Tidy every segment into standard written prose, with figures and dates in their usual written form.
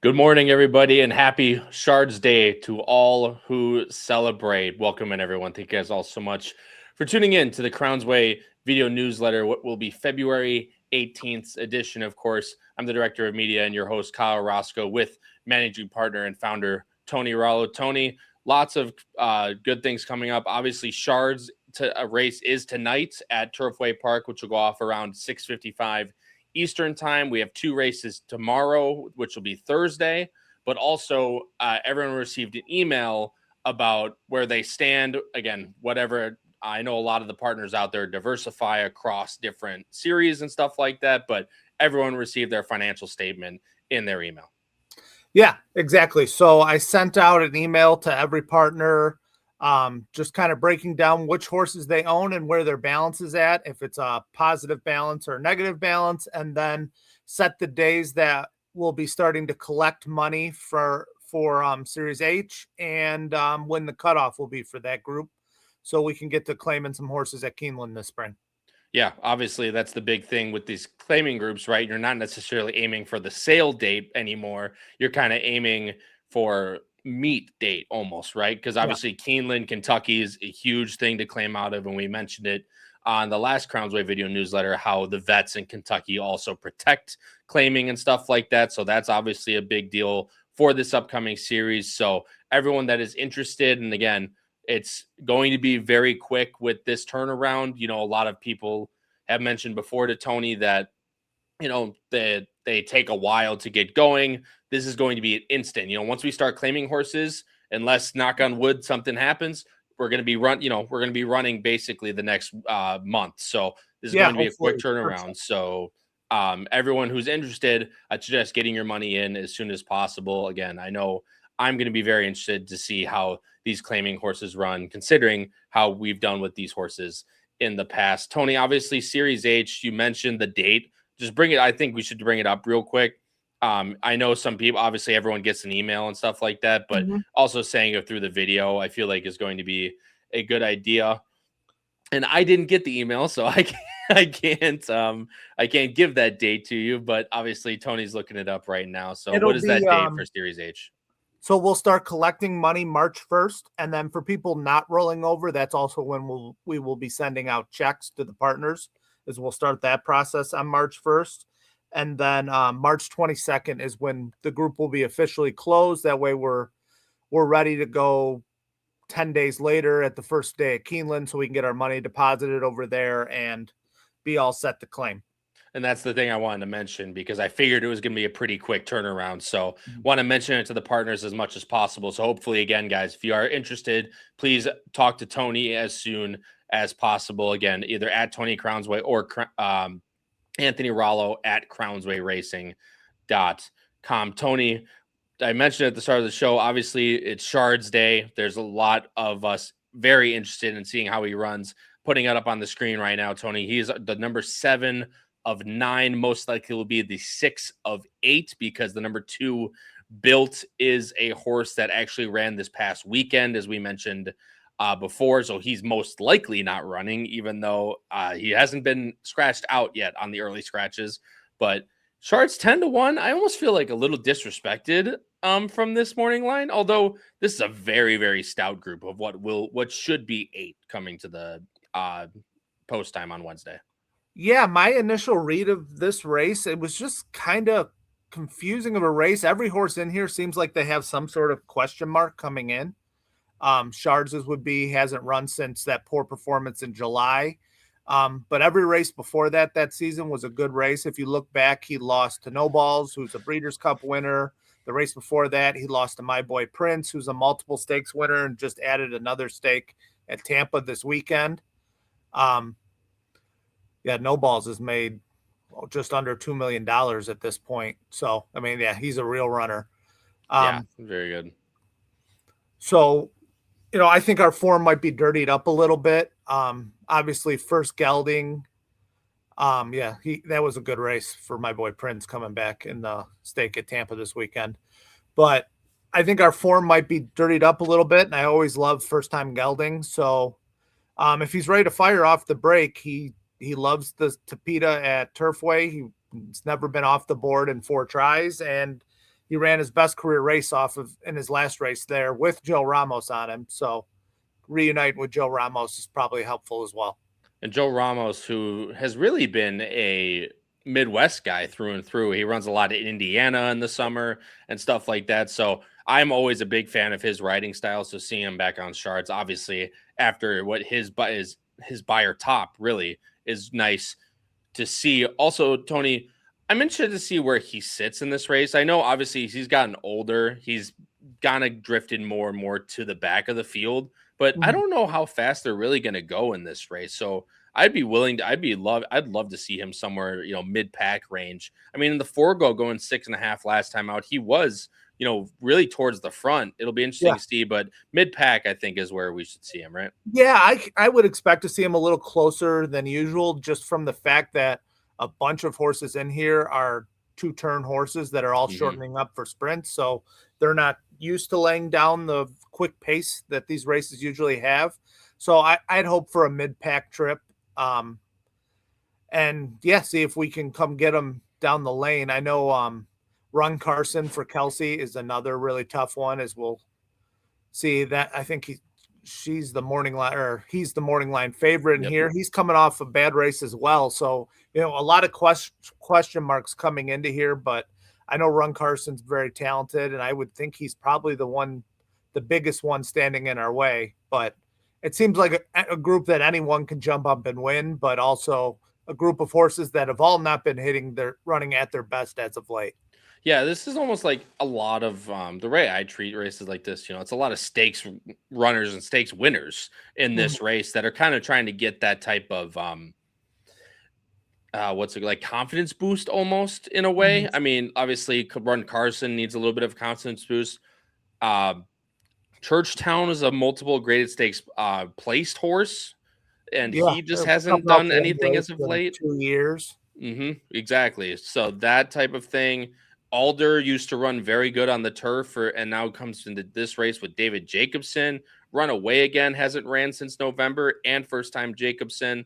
Good morning, everybody, and happy Shards Day to all who celebrate. Welcome in, everyone. Thank you guys all so much for tuning in to the Crowns Way video newsletter, what will be February 18th edition. Of course, I'm the director of media and your host, Kyle Roscoe, with managing partner and founder, Tony Rallo. Tony, lots of good things coming up. Obviously, Shards race is tonight at Turfway Park, which will go off around 6:55 Eastern time. We have two races tomorrow, which will be Thursday, but also everyone received an email about where they stand. Again, whatever. I know a lot of the partners out there diversify across different series and stuff like that, but everyone received their financial statement in their email. Yeah, exactly. So I sent out an email to every partner, just kind of breaking down which horses they own and where their balance is at, if it's a positive balance or negative balance, and then set the days that we'll be starting to collect money for Series H and when the cutoff will be for that group, so we can get to claiming some horses at Keeneland this spring. Yeah, obviously that's the big thing with these claiming groups, right? You're not necessarily aiming for the sale date anymore. You're kind of aiming for meet date almost, right? Because obviously Keeneland, Kentucky is a huge thing to claim out of. And we mentioned it on the last Crowns Way video newsletter, how the vets in Kentucky also protect claiming and stuff like that. So that's obviously a big deal for this upcoming series. So everyone that is interested, and again, it's going to be very quick with this turnaround. You know, a lot of people have mentioned before to Tony that, you know, they take a while to get going. This is going to be an instant. You know, once we start claiming horses, unless knock on wood something happens, we're going to be running basically the next month. So this is going to be a quick turnaround. So everyone who's interested, I suggest getting your money in as soon as possible. Again, I know I'm going to be very interested to see how these claiming horses run, considering how we've done with these horses in the past. Tony, obviously Series H, you mentioned the date. Just bring it. I think we should bring it up real quick. I know some people, obviously everyone gets an email and stuff like that, but also saying it through the video, I feel like is going to be a good idea. And I didn't get the email, so I can't give that date to you, but obviously Tony's looking it up right now. So what is that date for Series H? So we'll start collecting money March 1st. And then for people not rolling over, that's also when we will be sending out checks to the partners, as we'll start that process on March 1st. And then March 22nd is when the group will be officially closed. That way we're ready to go 10 days later at the first day at Keeneland, so we can get our money deposited over there and be all set to claim. And that's the thing I wanted to mention, because I figured it was going to be a pretty quick turnaround. So want to mention it to the partners as much as possible. So hopefully, again, guys, if you are interested, please talk to Tony as soon as possible. Again, either at Tony Crownsway or Anthony Rallo at crownswayracing.com. Tony, I mentioned at the start of the show, obviously it's Shards Day. There's a lot of us very interested in seeing how he runs. Putting it up on the screen right now, Tony. He's the number 7 of 9, most likely will be the 6 of 8, because the number 2 Built is a horse that actually ran this past weekend, as we mentioned before. So he's most likely not running, even though he hasn't been scratched out yet on the early scratches. But Shards 10-1, I almost feel like a little disrespected from this morning line, although this is a very, very stout group of what should be 8 coming to the post time on Wednesday. Yeah, my initial read of this race, it was just kind of confusing of a race. Every horse in here seems like they have some sort of question mark coming in. Shards hasn't run since that poor performance in July. But every race before that season was a good race. If you look back, he lost to No Balls, who's a Breeders' Cup winner. The race before that, he lost to My Boy Prince, who's a multiple stakes winner, and just added another stake at Tampa this weekend. Yeah, No Balls has made just under $2 million at this point. So, I mean, yeah, he's a real runner. Yeah, very good. So, you know, I think our form might be dirtied up a little bit. Obviously, first gelding. That was a good race for My Boy Prince coming back in the stake at Tampa this weekend. But I think our form might be dirtied up a little bit, and I always love first-time gelding. So, if he's ready to fire off the break, he loves the Tapeta at Turfway. He's never been off the board in 4 tries, and he ran his best career race off of in his last race there with Joe Ramos on him. So reuniting with Joe Ramos is probably helpful as well. And Joe Ramos, who has really been a Midwest guy through and through. He runs a lot of Indiana in the summer and stuff like that. So I'm always a big fan of his riding style. So seeing him back on Shards, obviously after what his buyer top really is nice to see. Also, Tony, I'm interested to see where he sits in this race. I know obviously he's gotten older. He's kind of drifted more and more to the back of the field, but I don't know how fast they're really going to go in this race. So I'd love to see him somewhere, mid pack range. I mean, in the Forgo going 6.5 last time out, he was, really towards the front. It'll be interesting to see, but mid pack, I think, is where we should see him, right? Yeah, I would expect to see him a little closer than usual, just from the fact that a bunch of horses in here are 2-turn horses that are all shortening up for sprints. So they're not used to laying down the quick pace that these races usually have. So I'd hope for a mid-pack trip. And yeah, see if we can come get them down the lane. I know Run Carson for Kelsey is another really tough one, as we'll see that. I think he's the morning line favorite in here. He's coming off a bad race as well. So, a lot of question marks coming into here, but I know Run Carson's very talented, and I would think he's probably the biggest one standing in our way. But it seems like a group that anyone can jump up and win, but also a group of horses that have all not been running at their best as of late. Yeah, this is almost like a lot of the way I treat races like this. It's a lot of stakes runners and stakes winners in this race that are kind of trying to get that type of like confidence boost almost in a way. I mean, obviously, Run Carson needs a little bit of confidence boost. Churchtown is a multiple graded stakes placed horse, and he just hasn't done anything as of late. 2 years. Exactly. So that type of thing. Alder used to run very good on the turf, and now comes into this race with David Jacobson. Run away again, hasn't ran since November, and first time Jacobson.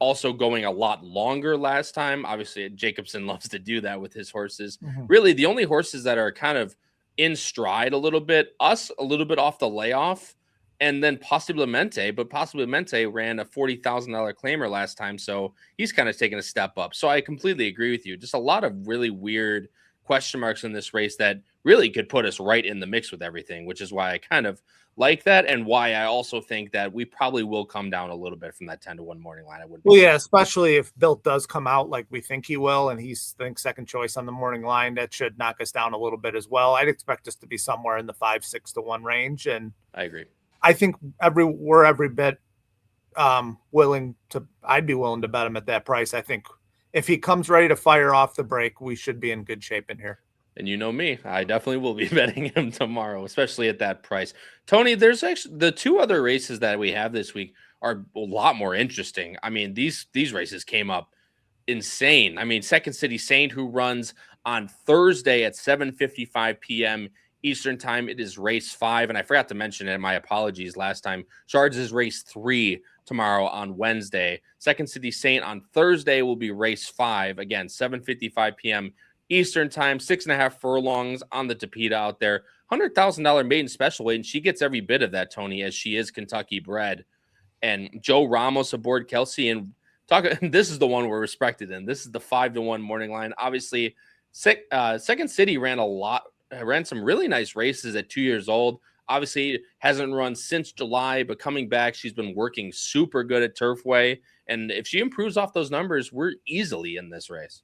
Also going a lot longer last time. Obviously, Jacobson loves to do that with his horses. Really, the only horses that are kind of in stride a little bit, us a little bit off the layoff, and then Possiblemente. But Possiblemente ran a $40,000 claimer last time, so he's kind of taken a step up. So I completely agree with you. Just a lot of really weird question marks in this race that really could put us right in the mix with everything, which is why I kind of like that, and why I also think that we probably will come down a little bit from that 10-1 morning line. Especially if Built does come out like we think he will, and he's second choice on the morning line, that should knock us down a little bit as well. I'd expect us to be somewhere in the 5-6 to 1 range, and I agree. I think we're every bit willing to. I'd be willing to bet him at that price. I think if he comes ready to fire off the break, we should be in good shape in here. And you know me, I definitely will be betting him tomorrow, especially at that price. Tony, there's actually the 2 other races that we have this week are a lot more interesting. I mean, these races came up insane. I mean, Second City Saint, who runs on Thursday at 7:55 p.m. Eastern time, it is race 5. And I forgot to mention it. My apologies last time. Shards is race 3 tomorrow on Wednesday. Second City Saint on Thursday will be race 5. Again, 7:55 p.m. Eastern time, 6.5 furlongs on the Tapeta out there. $100,000 maiden special weight, and she gets every bit of that, Tony, as she is Kentucky bred. And Joe Ramos aboard Kelsey. And this is the one we're respected in. This is the 5-1 morning line. Obviously, Second City ran some really nice races at 2 years old. Obviously, hasn't run since July, but coming back, she's been working super good at Turfway. And if she improves off those numbers, we're easily in this race.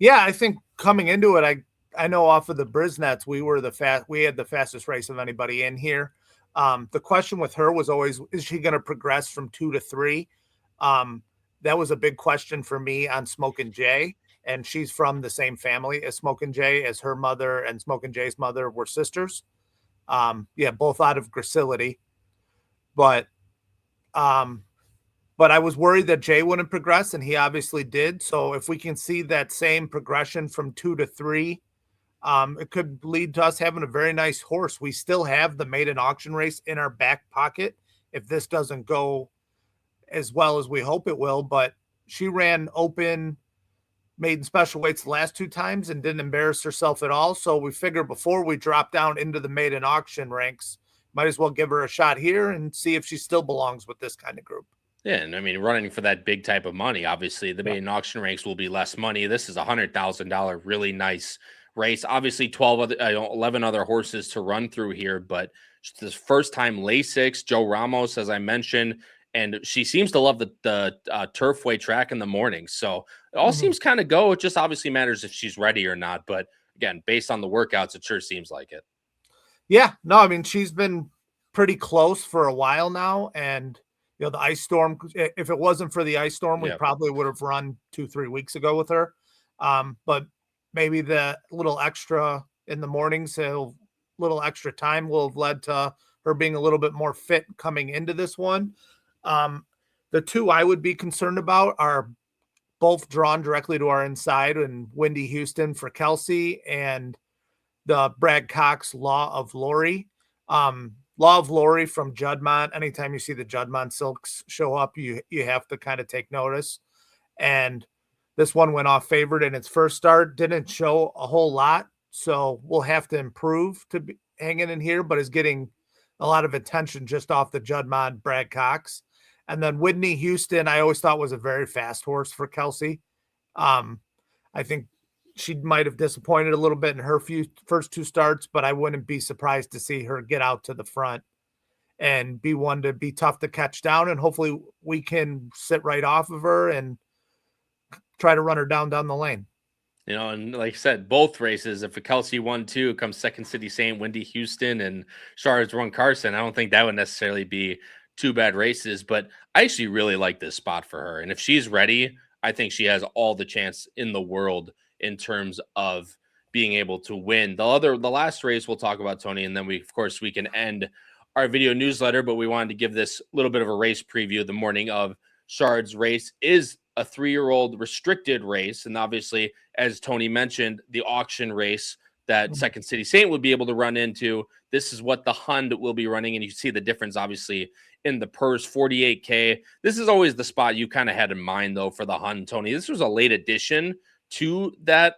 Yeah, I think coming into it, I know off of the Brisnets, we had the fastest race of anybody in here. The question with her was always, is she going to progress from 2 to 3? That was a big question for me on Smokin' Jay, and she's from the same family as Smokin' Jay, as her mother and Smokin' Jay's mother were sisters. Both out of Gracility, but I was worried that Jay wouldn't progress, and he obviously did. So if we can see that same progression from 2 to 3, it could lead to us having a very nice horse. We still have the maiden auction race in our back pocket if this doesn't go as well as we hope it will. But she ran open made in special weights the last 2 times and didn't embarrass herself at all. So we figure before we drop down into the maiden auction ranks, might as well give her a shot here and see if she still belongs with this kind of group. Yeah, and I mean, running for that big type of money, obviously, the Yeah. main auction ranks will be less money. This is $100,000, really nice race. Obviously, 11 other horses to run through here, but it's this first time Lasix, Joe Ramos, as I mentioned, and she seems to love the Turfway track in the morning. So it all seems kind of go. It just obviously matters if she's ready or not. But again, based on the workouts, it sure seems like it. Yeah, no, I mean, she's been pretty close for a while now. And, the ice storm, if it wasn't for the ice storm, we Yeah. probably would have run 2-3 weeks ago with her. But maybe the little extra in the mornings, a little extra time will have led to her being a little bit more fit coming into this one. The two I would be concerned about are both drawn directly to our inside, and Wendy Houston for Kelsey and the Brad Cox Law of Lori. Law of Lori from Juddmonte. Anytime you see the Juddmonte silks show up, you have to kind of take notice. And this one went off favored in its first start, didn't show a whole lot. So we'll have to improve to be hanging in here, but is getting a lot of attention just off the Juddmonte Brad Cox. And then Whitney Houston, I always thought was a very fast horse for Kelsey. I think she might have disappointed a little bit in her first 2 starts, but I wouldn't be surprised to see her get out to the front and be one to be tough to catch down. And hopefully we can sit right off of her and try to run her down the lane. And like I said, both races, if a Kelsey 1-2 comes Second City Saint, Wendy Houston, and Shards 1 Carson, I don't think that would necessarily be 2 bad races. But I actually really like this spot for her. And if she's ready, I think she has all the chance in the world in terms of being able to win. The last race we'll talk about, Tony, and then we can end our video newsletter, but we wanted to give this little bit of a race preview. The morning of Shards race is a 3-year-old restricted race. And obviously, as Tony mentioned, the auction race that Second City Saint would be able to run into. This is what the Hund will be running. And you see the difference, obviously, in the purse, 48K. This is always the spot you kind of had in mind, though, for the Hund, Tony. This was a late addition to that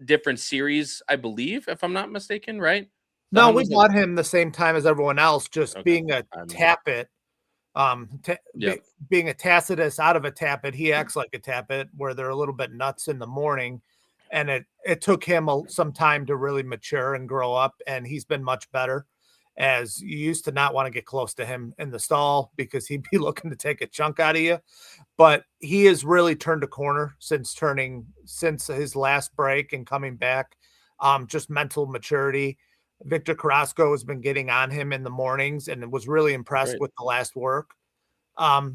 different series, I believe, if I'm not mistaken, right? No, we bought him the same time as everyone else, just being a Tappet. Being a Tacitus out of a Tappet, he acts like a Tappet, where they're a little bit nuts in the morning. And it took him some time to really mature and grow up, and he's been much better. As you used to not want to get close to him in the stall because he'd be looking to take a chunk out of you. But he has really turned a corner since his last break and coming back. Just mental maturity. Victor Carrasco has been getting on him in the mornings and was really impressed with the last work.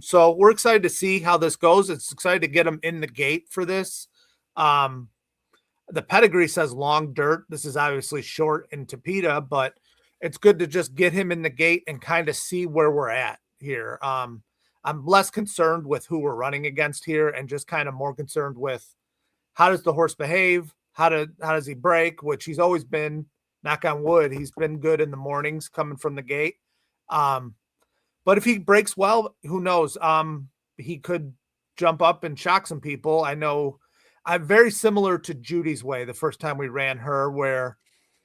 So we're excited to see how this goes. It's excited to get him in the gate for this. The pedigree says long dirt. This is obviously short in Tapeta, but it's good to just get him in the gate and kind of see where we're at here. I'm less concerned with who we're running against here and just kind of more concerned with how does the horse behave? How does he break? Which he's always been, knock on wood, he's been good in the mornings coming from the gate. But if he breaks well, who knows? He could jump up and shock some people. I know I'm very similar to Judy's Way the first time we ran her, where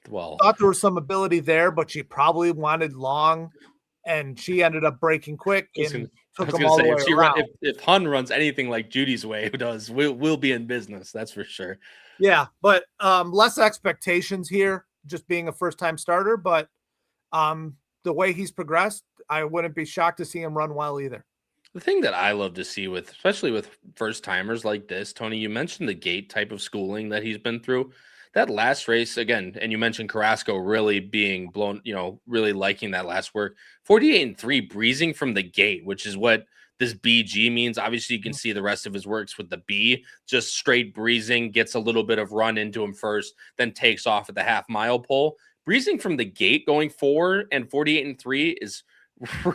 thought there was some ability there, but she probably wanted long, and she ended up breaking quick and took them all the way around. If Hun runs anything like Judy's Way does, we'll be in business. That's for sure. Yeah, but less expectations here, just being a first-time starter. But the way he's progressed, I wouldn't be shocked to see him run well either. The thing that I love to see especially with first timers like this, Tony, you mentioned the gate type of schooling that he's been through. That last race again, and you mentioned Carrasco really being blown, really liking that last work. 48-3 breezing from the gate, which is what this BG means. Obviously, you can see the rest of his works with the B, just straight breezing, gets a little bit of run into him first, then takes off at the half-mile pole. Breezing from the gate going 4 and 48-3 is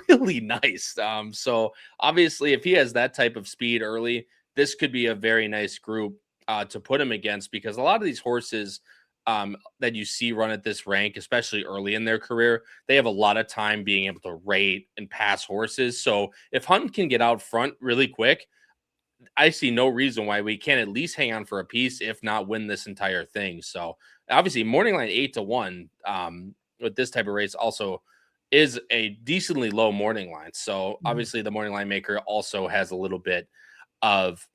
really nice. So obviously, if he has that type of speed early, this could be a very nice group to put him against, because a lot of these horses that you see run at this rank, especially early in their career, they have a lot of time being able to rate and pass horses. So if Hunt can get out front really quick, I see no reason why we can't at least hang on for a piece, if not win this entire thing. So obviously, morning line 8-1 with this type of race also is a decently low morning line. So obviously, the morning line maker also has a little bit of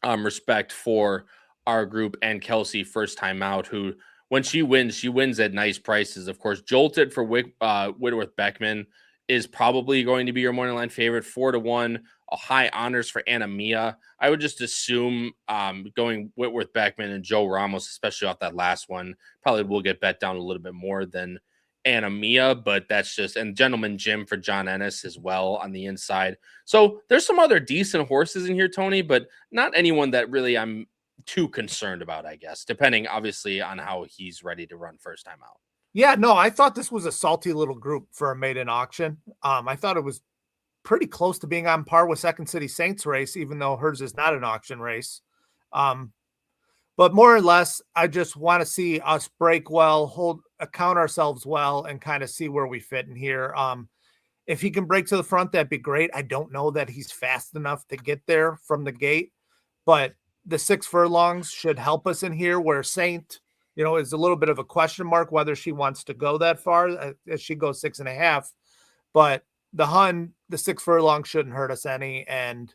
respect for our group and Kelsey first time out, who when she wins at nice prices. Of course, Jolted for Whitworth Beckman is probably going to be your morning line favorite, 4-1. A high honors for Anna Mia. I would just assume going Whitworth Beckman and Joe Ramos, especially off that last one, probably will get bet down a little bit more than Anna Mia, but that's just, and Gentleman Jim for John Ennis as well on the inside. So there's some other decent horses in here, Tony, but not anyone that really I'm too concerned about, I guess, depending obviously on how he's ready to run first time out. Yeah, no, I thought this was a salty little group for a maiden auction. I thought it was pretty close to being on par with Second City Saints race, even though hers is not an auction race. But more or less, I just want to see us break well, account ourselves well, and kind of see where we fit in here. If he can break to the front, that'd be great. I don't know that he's fast enough to get there from the gate, but the 6 furlongs should help us in here, where Saint, is a little bit of a question mark whether she wants to go that far, as she goes 6.5. But the Hun, the 6 furlongs shouldn't hurt us any, and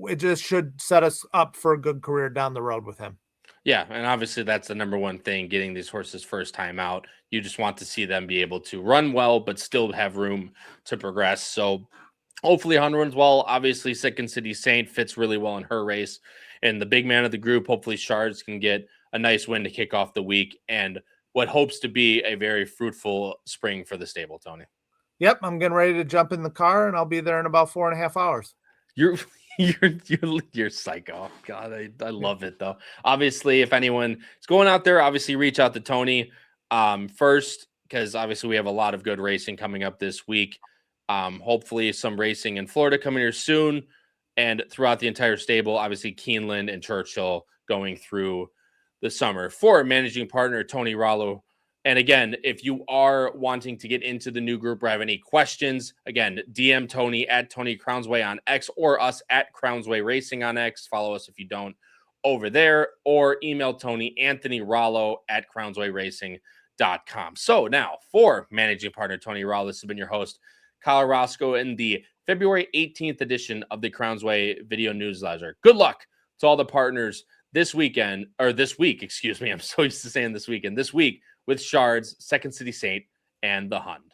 it just should set us up for a good career down the road with him. Yeah, and obviously that's the number one thing, getting these horses first time out. You just want to see them be able to run well, but still have room to progress. So hopefully Hun runs well. Obviously, Second City Saint fits really well in her race. And the big man of the group, hopefully Shards can get a nice win to kick off the week and what hopes to be a very fruitful spring for the stable, Tony. Yep, I'm getting ready to jump in the car, and I'll be there in about 4.5 hours. You're psycho. God, I love it though. Obviously, if anyone is going out there, obviously reach out to Tony first, because obviously we have a lot of good racing coming up this week. Hopefully some racing in Florida coming here soon, and throughout the entire stable, obviously Keeneland and Churchill going through the summer. For managing partner Tony Rollo. And again, if you are wanting to get into the new group or have any questions, again, DM Tony at Tony Crownsway on X, or us at Crownsway Racing on X. Follow us if you don't over there, or email Tony, Anthony Rollo at crownswayracing.com. So now for managing partner Tony Rollo, this has been your host, Kyle Roscoe, in the February 18th edition of the Crownsway video newsletter. Good luck to all the partners this week, excuse me. I'm so used to saying this weekend, this week, with Shards, Second City Saint, and the Hunt.